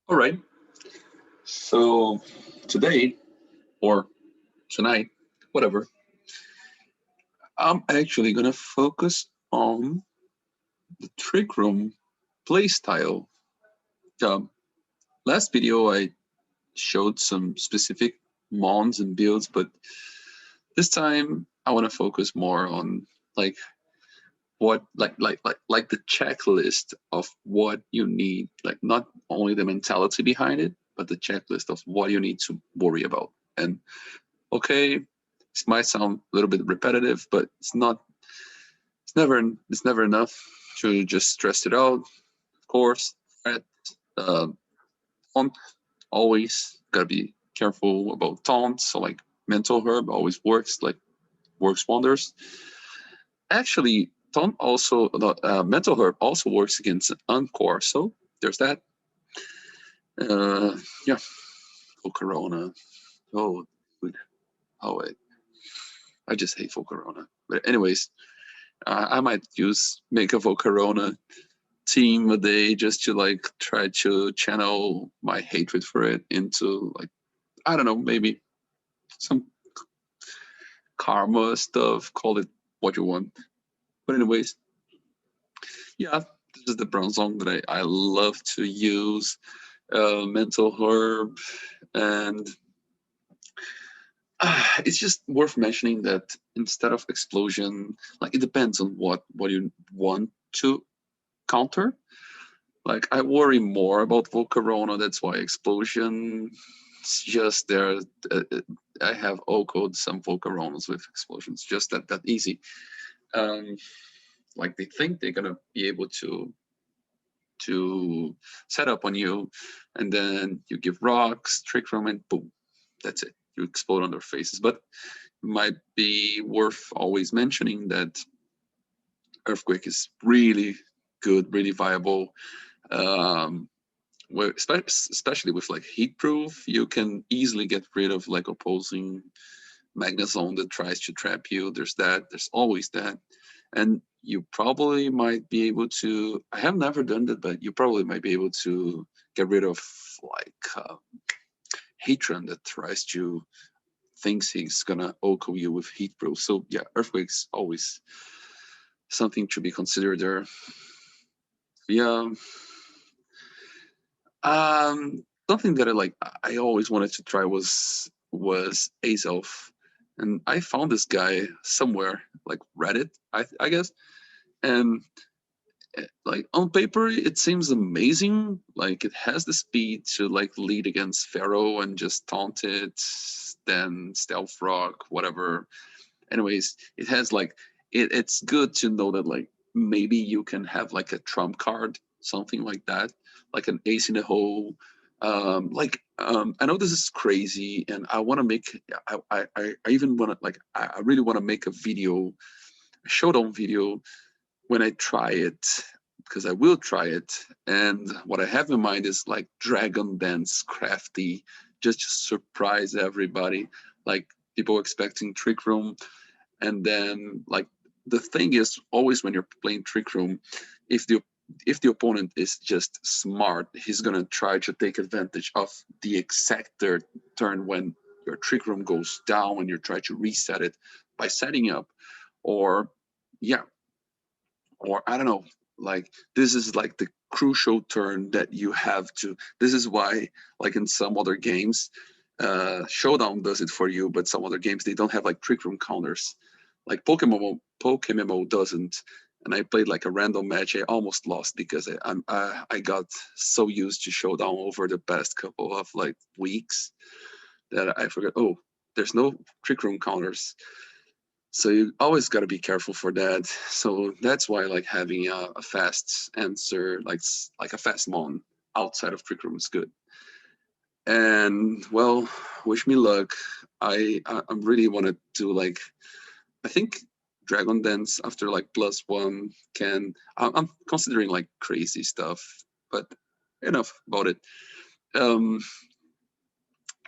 All right. So today or tonight, whatever, I'm actually gonna focus on the trick room play style. Um, Last video I showed some specific mons and builds, but this time I want to focus more on like like the checklist of what you need, like not only the mentality behind it, but the checklist of what you need to worry about. And okay, this might sound a little bit repetitive, but it's never it's never enough to just stress it out. Of course, right? Uh, taunt always gotta be careful about taunts. So like mental herb always works wonders. Actually, taunt also mental herb also works against Encore. So there's that. Yeah. Oh, Corona. Oh, dude. Oh, I just hate for Corona. But anyways, I might use make a Volcarona team a day just to like try to channel my hatred for it into like I don't know, maybe some karma stuff. Call it what you want. But anyways, yeah, this is the bronze song that I love to use. Mental herb, and it's just worth mentioning that instead of explosion, like it depends on what you want to counter. Like I worry more about Volcarona. That's why explosion. It's just there. I have code some Volcaronas with explosions. Just that easy. Um, like they think they're gonna be able to set up on you, and then you give rocks, trick room, and boom, that's it. You explode on their faces. But it might be worth always mentioning that earthquake is really good, really viable. Um, where especially with like heat proof, you can easily get rid of like opposing magnezone that tries to trap you. There's that. There's always that, and you probably might be able to. I have never done that, but you probably might be able to get rid of like Hatron that tries to thinks he's gonna oko you with heat proof. So yeah, earthquake's always something to be considered there. Yeah. Something that I always wanted to try was Azelf, and I found this guy somewhere like Reddit, I guess, and like on paper it seems amazing. Like it has the speed to like lead against Pharaoh and just taunt it, then stealth rock, whatever. Anyways, it has like it's good to know that like maybe you can have like a trump card, something like that, like an ace in the hole. I know this is crazy, and I want to make. I even want to like. I really want to make a video, a showdown video when I try it, because I will try it. And what I have in mind is like Dragon Dance Crafty, just to surprise everybody. Like people expecting Trick Room, and then like the thing is always when you're playing trick room, if the opponent is just smart, he's gonna try to take advantage of the exact turn when your trick room goes down and you try to reset it by setting up, or yeah, or I don't know, like this is like the crucial turn that you have to. This is why, like in some other games, Showdown does it for you, but some other games they don't have like trick room counters. Like Pokemon doesn't. And I played like a random match. I almost lost because I got so used to Showdown over the past couple of like weeks that I forgot. Oh, there's no trick room counters, so you always got to be careful for that. So that's why like having a fast answer, like a fast mon outside of trick room is good. And well, wish me luck. I really wanted to like, I think Dragon Dance after like +1 can. I'm considering like crazy stuff, but enough about it. Um,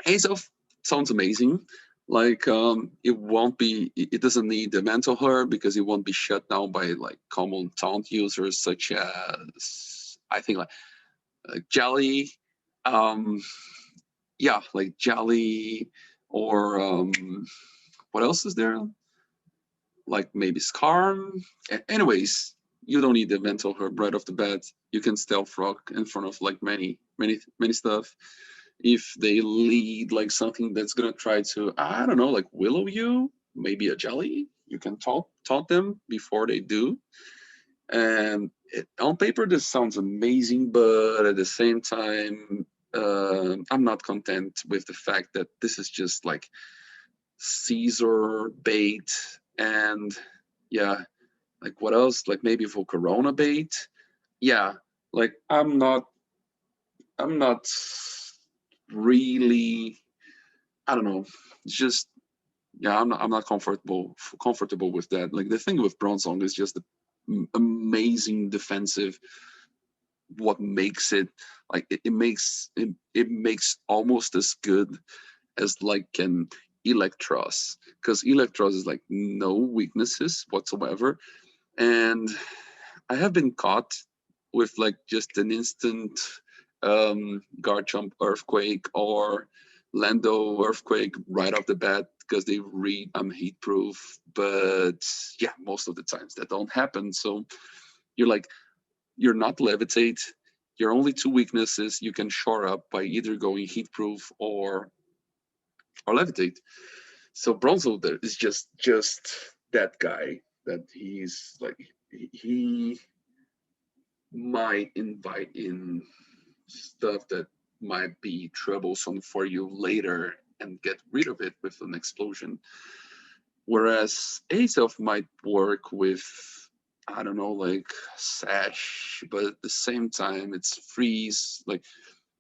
Haze of sounds amazing. Like it won't be. It doesn't need the mental herb because it won't be shut down by like common taunt users such as I think like Jelly. Um, yeah, like Jolly or what else is there? Like maybe Skarn. Anyways, you don't need the mental herb right off the bat. You can stealth rock in front of like many stuff. If they lead like something that's gonna try to, I don't know, like willow you, maybe a jelly, you can taunt them before they do. And on paper, this sounds amazing, but at the same time, I'm not content with the fact that this is just like Caesar bait and yeah, like what else? Like maybe for Corona bait. Yeah, like I'm not really. I don't know. It's just yeah, I'm not comfortable with that. Like the thing with Bronzong is just the amazing defensive. What makes it like it makes almost as good as like an Electros, because Electros is like no weaknesses whatsoever, and I have been caught with like just an instant Garchomp Earthquake or Lando Earthquake right off the bat because they read I'm heat proof. But yeah, most of the times that don't happen. So you're like, you're not levitate. Your only two weaknesses you can shore up by either going heat proof or levitate. So Bronzo there is just that guy that he's like he might invite in stuff that might be troublesome for you later and get rid of it with an explosion. Whereas Azelf might work with, I don't know, like Sash, but at the same time, it's freeze. Like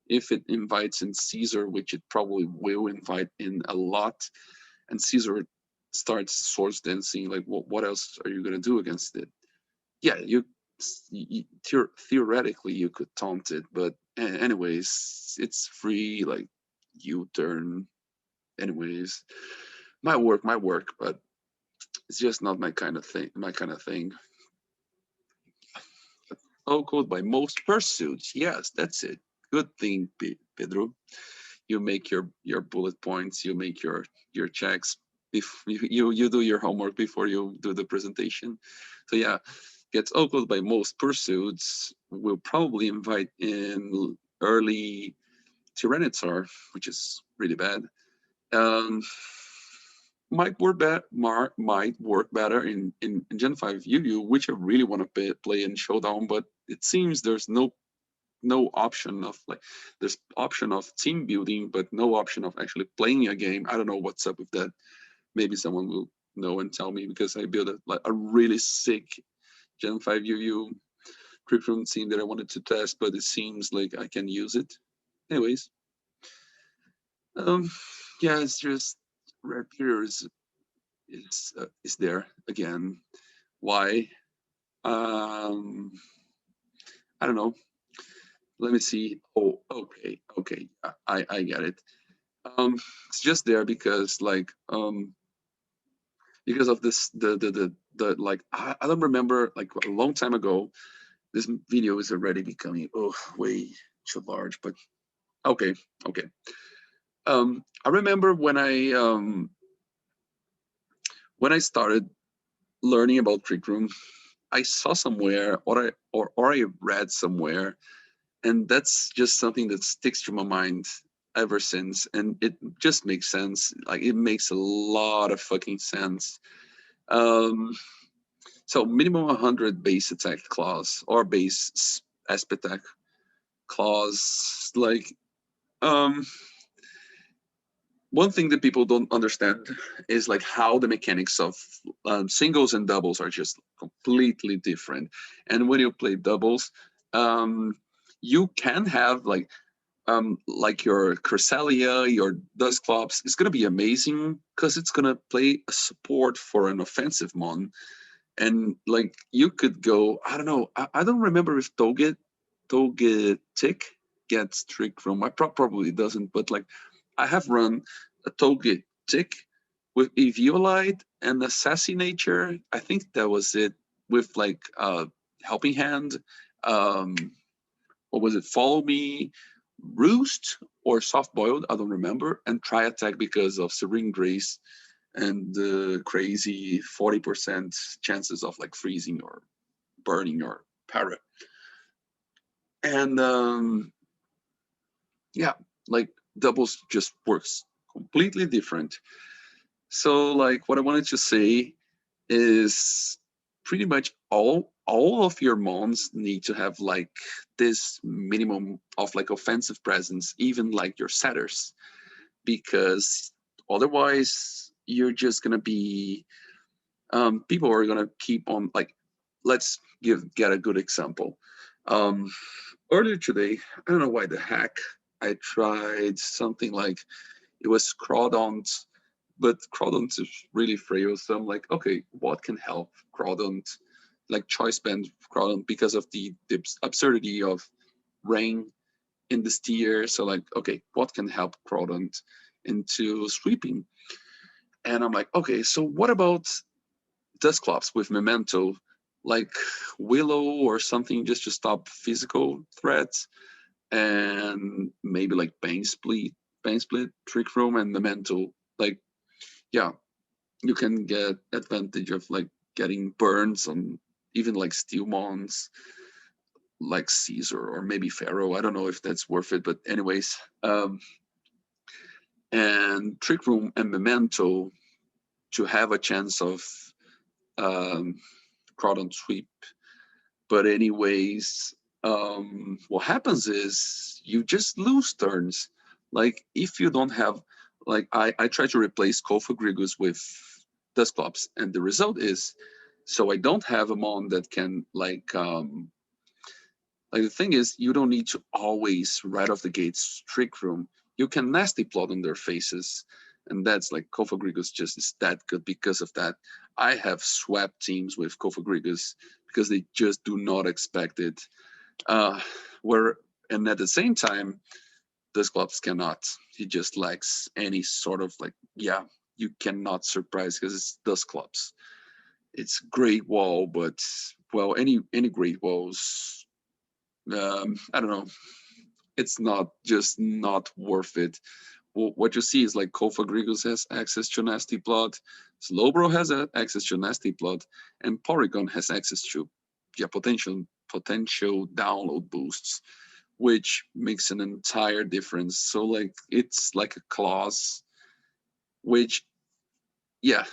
if it invites in Caesar, which it probably will invite in a lot, and Caesar starts source dancing, like what else are you gonna do against it? Yeah, theoretically you could taunt it, but anyways, it's free. Like U turn. Anyways, might work, but it's just not my kind of thing. My kind of thing. Oh, code by most pursuits. Yes, that's it. Good thing, Pedro. You make your bullet points. You make your checks. If you do your homework before you do the presentation. So yeah, gets ogled by most pursuits. Will probably invite in early Tyranitar, which is really bad. Um, might work better in Gen 5 UU, which I really want to play in Showdown, but it seems there's no option of like there's option of team building, but no option of actually playing a game. I don't know what's up with that. Maybe someone will know and tell me because I built a really sick Gen 5 UU Trick Room team that I wanted to test, but it seems like I can use it. Anyways, um, yeah, it's just Rare Peter is there again. Why? Um, I don't know. Let me see. Oh, okay. I get it. It's just there because because of this the like I don't remember like a long time ago. This video is already becoming way too large, but okay, okay. I remember when I started learning about Trick Room, I saw somewhere or I read somewhere, and that's just something that sticks to my mind ever since, and it just makes sense. Like it makes a lot of fucking sense. Um, so minimum 100 base attack clause or base attack clause. Like um, one thing that people don't understand is like how the mechanics of singles and doubles are just completely different. And when you play doubles, um, you can have like your Cresselia, your Dusclops, it's gonna be amazing because it's gonna play a support for an offensive mon. And like you could go, I don't know, I don't remember if Togetic gets Trick Room. I probably doesn't, but like I have run a Togetic with Eviolite and Assassinature. I think that was it with like Helping Hand. Um, what was it? Follow Me, Roost or Soft Boiled, I don't remember, and Tri Attack because of Serene Grace and the crazy 40% chances of like freezing or burning your parrot. And yeah, like doubles just works completely different. So like what I wanted to say is pretty much all of your mons need to have like this minimum of like offensive presence, even like your setters, because otherwise you're just gonna be people are gonna keep on like let's get a good example. um Earlier today, I don't know why the heck I tried something like it was Crawdont, but Crawdont is really frail. So I'm like, okay, what can help Crawdont? Like choice band Crawdont because of the absurdity of rain in this tier. So like, okay, what can help Crawdont into sweeping? And I'm like, okay, so what about Dusclops with Memento, like Willow or something just to stop physical threats, and maybe like Bane Split, Trick Room, and Memento. Like, yeah, you can get advantage of like getting burns on even like Steel Mons, like Caesar or maybe Pharaoh. I don't know if that's worth it, but anyways, and Trick Room and Memento to have a chance of um, crowd on sweep. But anyways, what happens is you just lose turns. Like if you don't have, like I try to replace Kofa Grigus with Dusclops, and the result is, so I don't have a mon that can like the thing is you don't need to always right off the gates trick room. You can nasty plot on their faces, and that's like Kofa Grigus just is that good because of that. I have swept teams with Kofa Grigus because they just do not expect it. Uh, where and at the same time, this clubs cannot. He just lacks any sort of like yeah. You cannot surprise because it's Dust Clubs. It's Great Wall, but well, any Great Walls, I don't know. It's not just not worth it. What you see is like Kofa Grigus has access to Nasty Blood, Slowbro has access to Nasty Blood, and Porygon has access to yeah potential download boosts, which makes an entire difference. So like it's like a clause, which yeah,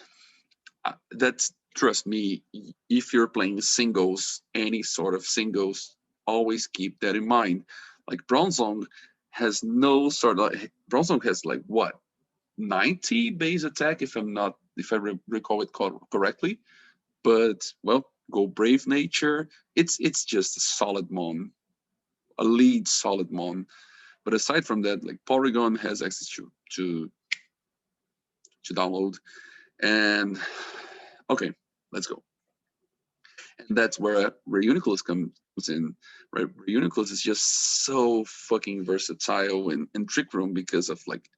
that's trust me. If you're playing singles, any sort of singles, always keep that in mind. Like Bronzong has no sort of Bronzong has like what 90 base attack if I recall it correctly. But well, go Brave Nature. It's just a solid mon, a lead solid mon. But aside from that, like Porygon has access to download. And okay, let's go. And that's where Reuniclus comes in. Right, Reuniclus is just so fucking versatile in Trick Room because of like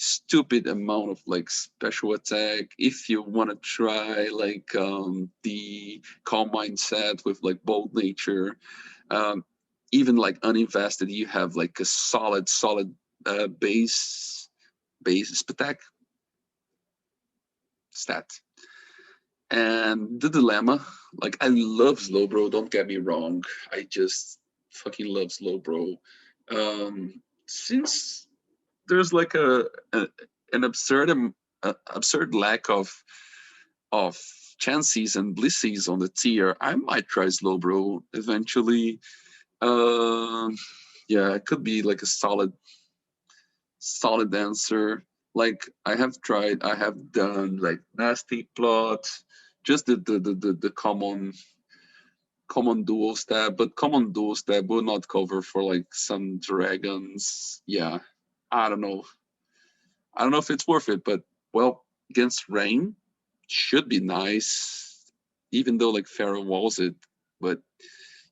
stupid amount of like special attack. If you want to try like the calm mindset with like bold nature, um, even like uninvested, you have like a solid base attack stat. And the dilemma, like I love Slowbro, don't get me wrong. I just fucking love Slowbro. Since there's like a an absurd lack of chances and blissies on the tier, I might try Slowbro eventually. Um, yeah, it could be like a solid answer. Like I have done like nasty plot, just the common dual stab, but common dual stab will not cover for like some dragons. Yeah, I don't know. I don't know if it's worth it, but well, against rain should be nice, even though like Pharaoh walls it. But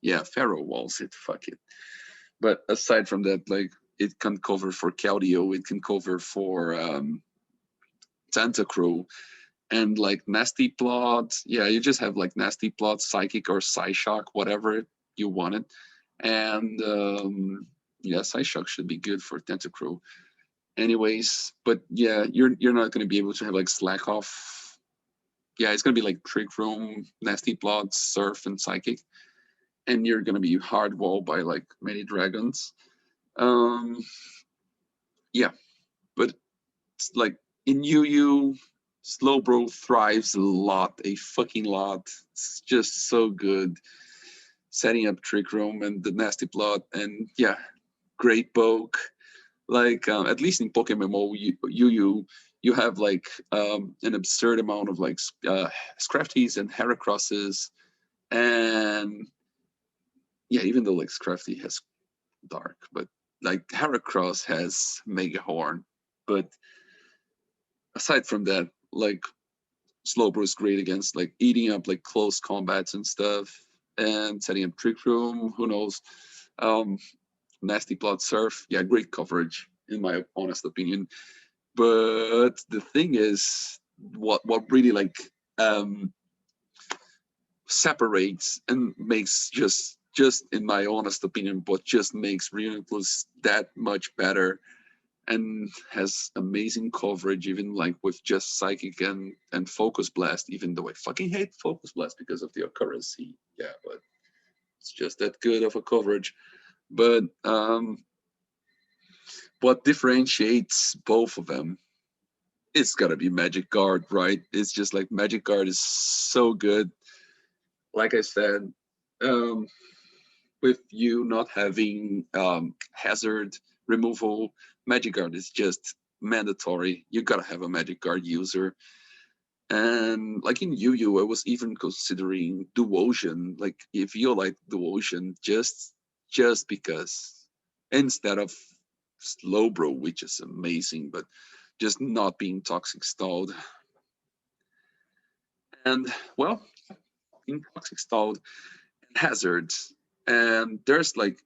yeah, Pharaoh walls it. Fuck it. But aside from that, like it can cover for Keldeo, it can cover for Tentacruel, and like Nasty Plot. Yeah, you just have like Nasty Plot, Psychic, or Psyshock, whatever you wanted. And Yeah, Psyshock should be good for Tentacruel. Anyways, but yeah, you're not gonna be able to have like Slack off. Yeah, it's gonna be like Trick Room, Nasty Plot, Surf, and Psychic, and you're gonna be hard walled by like many dragons. Um, yeah, but it's like in Yu Slowbro thrives a lot, a fucking lot. It's just so good. Setting up Trick Room and the Nasty Plot, and yeah, great poke. Like at least in Pokemon MMO, you have like an absurd amount of like Scrafties and Heracrosses, and yeah, even though like Scrafty has Dark, but like Heracross has Mega Horn. But aside from that, like Slowbro is great against like eating up like close combats and stuff, and setting up Trick Room. Who knows? Um, Nasty Plot Surf, yeah, great coverage in my honest opinion. But the thing is, what really like um, separates and makes just in my honest opinion, what just makes Relentless that much better and has amazing coverage, even like with just Psychic and Focus Blast. Even though I fucking hate Focus Blast because of the accuracy, yeah, but it's just that good of a coverage. But what differentiates both of them, it's gotta be Magic Guard, right? It's just like Magic Guard is so good. Like I said, um, with you not having hazard removal, Magic Guard is just mandatory. You gotta have a Magic Guard user. And like in Yu, I was even considering Duosion. Like if you like Duosion, just because instead of Slowbro, which is amazing, but just not being toxic stalled. And well, in toxic stalled hazards. And there's like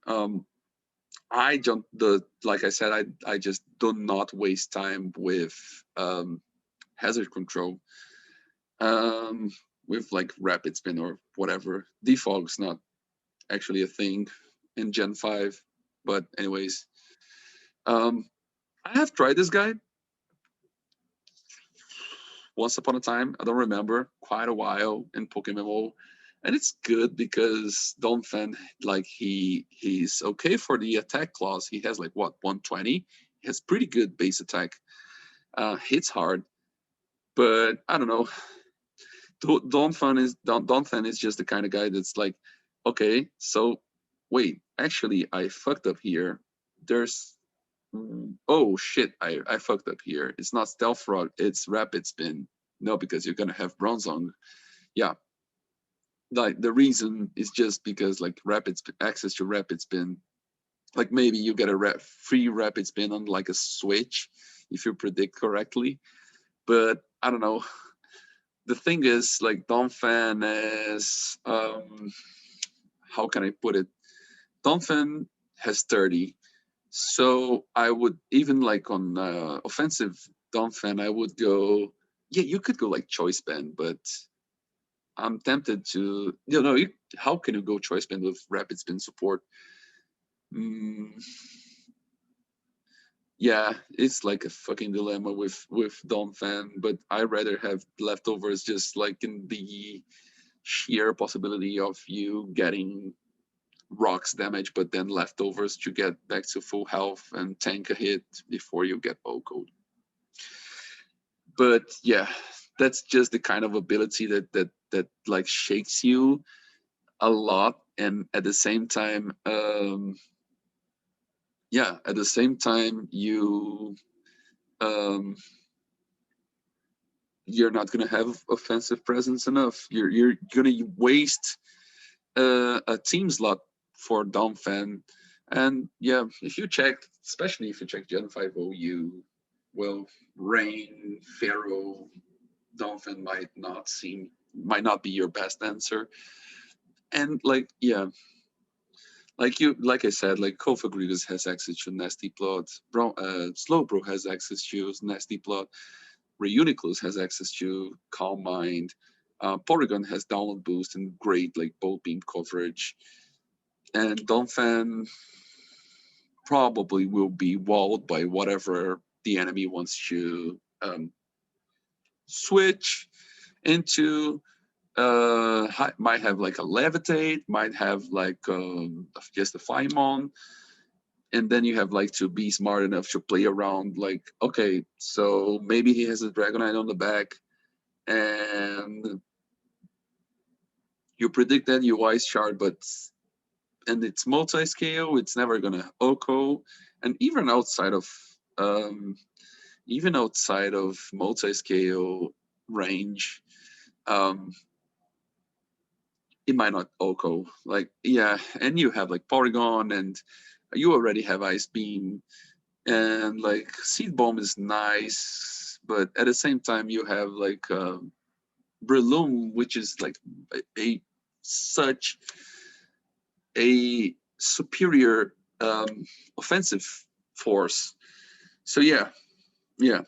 I don't the like I said, I just do not waste time with hazard control. Um with like rapid spin or whatever. Defog's not actually a thing in Gen 5. But anyways, um I have tried this guy once upon a time. I don't remember, quite a while in Pokemon MMO. And it's good because Donphan, like he's okay for the attack class. He has like what 120. He has pretty good base attack. Hits hard, but I don't know. Donphan is just the kind of guy that's like, okay, so wait, actually I fucked up here. There's oh shit, I fucked up here. It's not Stealth Rock, it's Rapid Spin. No, because you're gonna have Bronzong. Yeah, like the reason is just because like access to Rapid Spin. Like maybe you get a free Rapid Spin on like a Switch if you predict correctly. But I don't know. The thing is, like Donphan is how can I put it? Donphan has 30. So I would even like on offensive Donphan, I would go. Yeah, you could go like choice band, but I'm tempted to. How can you go choice band with rapid spin support? Mm, yeah, it's like a fucking dilemma with Donphan, but I rather have leftovers just like in the sheer possibility of you getting rocks damage, but then leftovers to get back to full health and tank a hit before you get O-code. But yeah, that's just the kind of ability that like shakes you a lot, and at the same time, yeah, at the same time um, you're not gonna have offensive presence enough. You're gonna waste a team slot for Donphan. And yeah, if you check, especially if you check Gen 5 OU, well, Rain, Pharaoh, Donphan might not be your best answer. And like yeah, like I said, like Kofa Grievous has access to Nasty Plot, Slowbro has access to Nasty Plot, Reuniclus has access to Calm Mind, Porygon has download boost and great like bolt beam coverage. And Donphan, probably will be walled by whatever the enemy wants to switch into. Might have like a levitate, might have like just a Faimon, and then you have like to be smart enough to play around. Like, okay, so maybe he has a Dragonite on the back, and you predict that UI shard, but and it's multi-scale, it's never gonna OHKO, and um, even outside of multi-scale range, um, it might not OHKO. Like, yeah, and you have like Porygon, and you already have Ice Beam, and like Seed Bomb is nice, but at the same time you have like Breloom, which is like a such a superior offensive force. So yeah, yeah,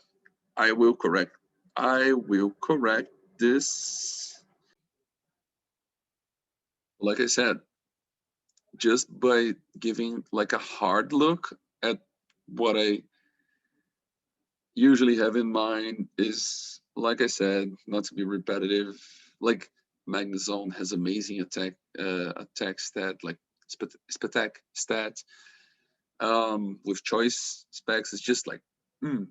I will correct. I will correct this. Like I said, just by giving like a hard look at what I usually have in mind is, like I said, not to be repetitive. Like Magnezone has amazing attack stat, like Spatak stat. With choice specs, it's just like mm.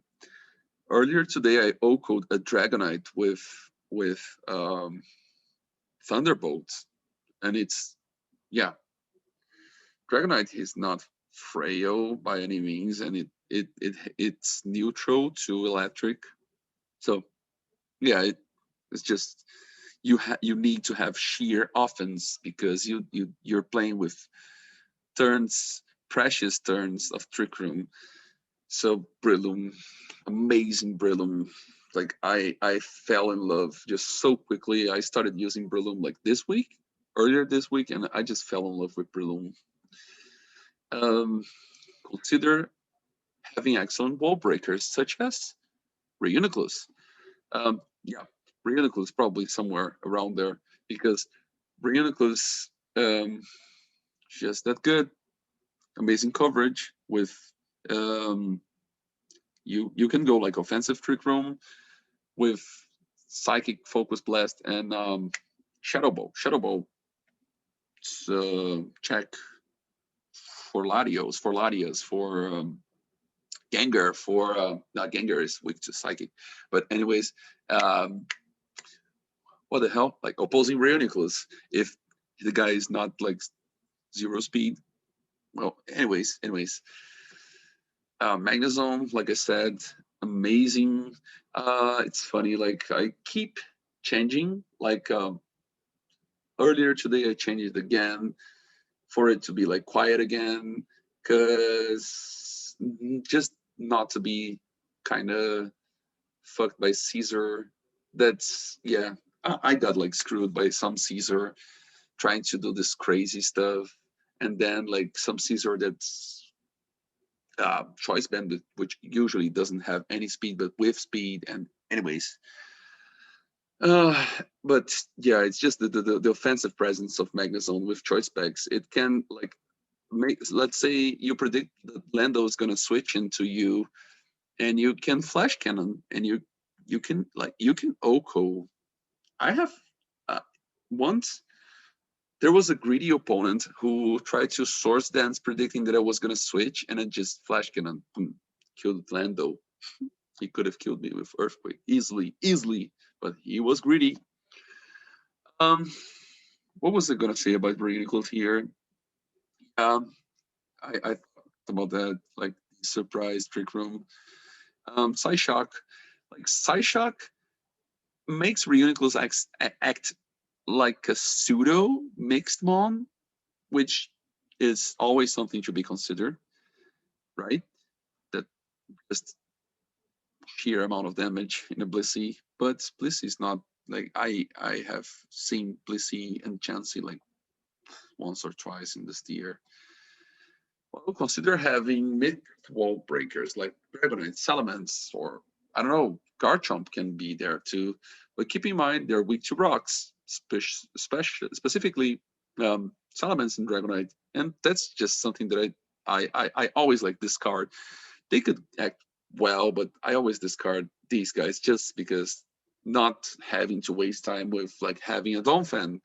Earlier today I OHKO'd a Dragonite with Thunderbolt, and it's yeah, Dragonite is not frail by any means, and it's neutral to electric. So yeah, it's just you need to have sheer offense because you're playing with turns, precious turns of Trick Room. So Breloom, amazing Breloom. Like I fell in love just so quickly. I started using Breloom like this week, earlier this week, and I just fell in love with Breloom. Um, Consider having excellent wall breakers such as Reuniclus. Yeah, Reuniclus probably somewhere around there because Reuniclus just that good, amazing coverage with um, you can go like offensive Trick Room with Psychic Focus Blast and Shadow Ball. Shadow Ball check for Latios, for Latias, for Gengar, for not Gengar is weak to Psychic, but anyways, um, what the hell? Like opposing Reuniclus if the guy is not like zero speed. Well, anyways, Magnezone, like I said, amazing. It's funny, like I keep changing. Like earlier today, I changed it again for it to be like quiet again, cause just not to be kind of fucked by Caesar. That's yeah. I got like screwed by some Caesar trying to do this crazy stuff, and then like some Caesar that's choice band, which usually doesn't have any speed, but with speed. And anyways, uh, but yeah, it's just the offensive presence of Magnezone with choice specs. It can like make, let's say you predict that Lando is gonna switch into you, and you can flash cannon, and you can like you can OHKO. I have uh, once there was a greedy opponent who tried to source dance predicting that I was gonna switch, and then just flash cannon boom, killed Lando. He could have killed me with Earthquake easily, but he was greedy. Um, what was I gonna say about Reuniclus here? Um, I thought about that, like surprise trick room. Psyshock, like Psyshock makes Reuniclus act like a pseudo mixed mon, which is always something to be considered, right? That just sheer amount of damage in a Blissey, but Blissey is not like I have seen Blissey and Chansey like once or twice in this tier. Well, consider having mid wall breakers like Dragonite, Salamence, or I don't know, Garchomp can be there too. But keep in mind they're weak to rocks, specifically Salamence and Dragonite, and that's just something that I I always like discard. They could act well, but I always discard these guys just because not having to waste time with like having a Donphan.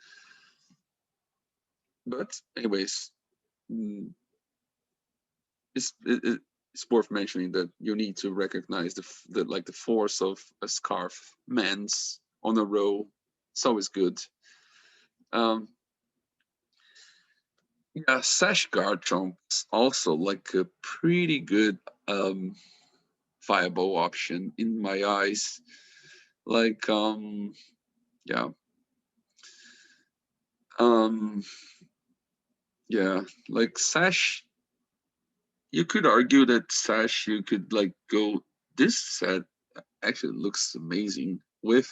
But anyways, mm, it's worth mentioning that you need to recognize the like the force of a scarf mans on a row. It's always good. Um, yeah, Sash Garchomp is also like a pretty good um, viable option in my eyes. Like yeah um yeah like Sash, you could argue that Sash you could like go, this set actually looks amazing with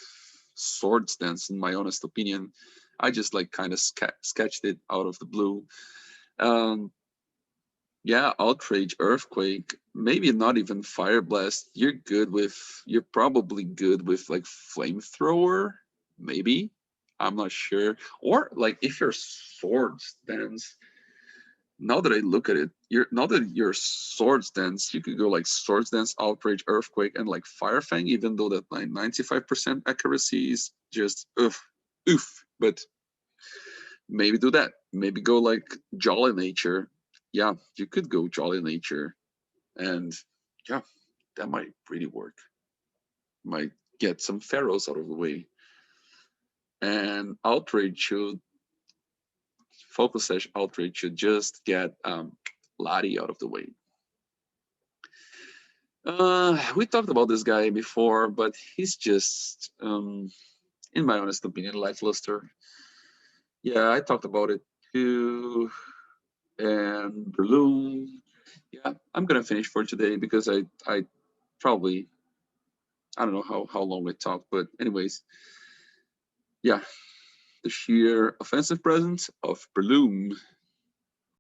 Swords Dance, in my honest opinion. I just like kind of sketched it out of the blue. um yeah, Outrage, Earthquake, maybe not even Fire Blast. You're probably good with like Flamethrower, maybe. I'm not sure. Or like if your Sword Dance, now that I look at it, now that your Swords Dance, you could go like Swords Dance, Outrage, Earthquake, and like Fire Fang, even though that like 95% accuracy is just oof. But maybe do that. Maybe go like Jolly Nature. Yeah, you could go Jolly Nature, and yeah, that might really work. Might get some pharaohs out of the way, and Outrage should Focus Sash Outrage should just get Lottie out of the way. We talked about this guy before, but he's just, in my honest opinion, lackluster. Yeah, I talked about it too. And Balloon. Yeah, I'm gonna finish for today because I probably, I don't know how long we talked, but anyways, yeah, the sheer offensive presence of Breloom.